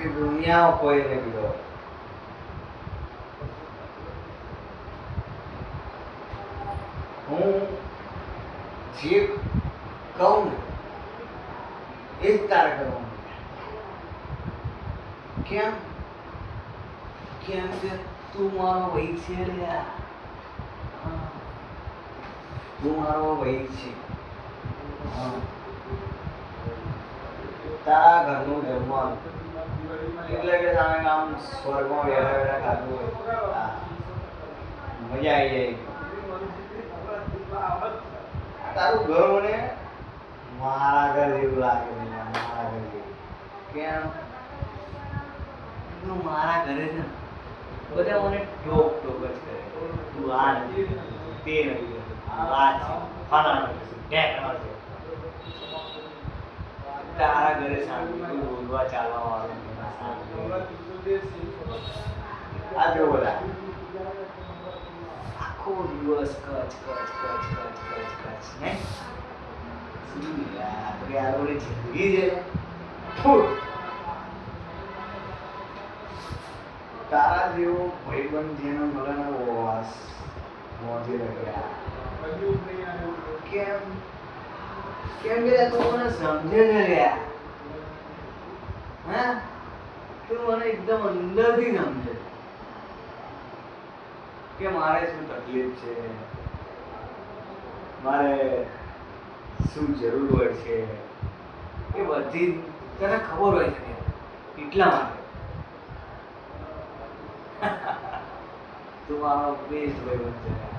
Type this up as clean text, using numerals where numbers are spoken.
આખી દુનિયામાં કોઈને બીજો હું જે કહું ને એ જ તારે કરવાનું. કેમ? કેમ કે તું મારો ભાઈ છે રે. તું મારો ભાઈ છે. તારા ઘરનું જમવાનું એટલે કે જાણે આમ સ્વર્ગમાં બેઠા બેઠા ખાધું હોય. મજા આવી જાય. તારું ઘર મને મારા ઘર જેવું લાગે. મારા ઘર જેવું. કેમ? તું મારા ઘરે છે બધા મને ટોક ટોક જ કરે. તું આ નથી, તે નથી, આ છે, ફલાણો છે, ઢેકણો છે. તારા ઘરે શાંતિ, તું બોલવા ચાલવા વાળું આ જો બધા આખો દિવસ કચ કચ કચ કચ કચ કચ ને શું યાર આપણે આ રોડે જિંદગી છે. તારા જેવો ભાઈબંધ જેનો મળે ને વાસ મોજી રહ્યા. કેમ? કેમ કે તું મને સમજે છે યાર. હા, તું મને એકદમ અંદરથી સમજે કે મારે શું તકલીફ છે, મારે શું જરૂર હોય છે, એ બધી તને ખબર હોય છે. એટલા માટે તું મારો બેસ્ટ ભાઈબંધ છે.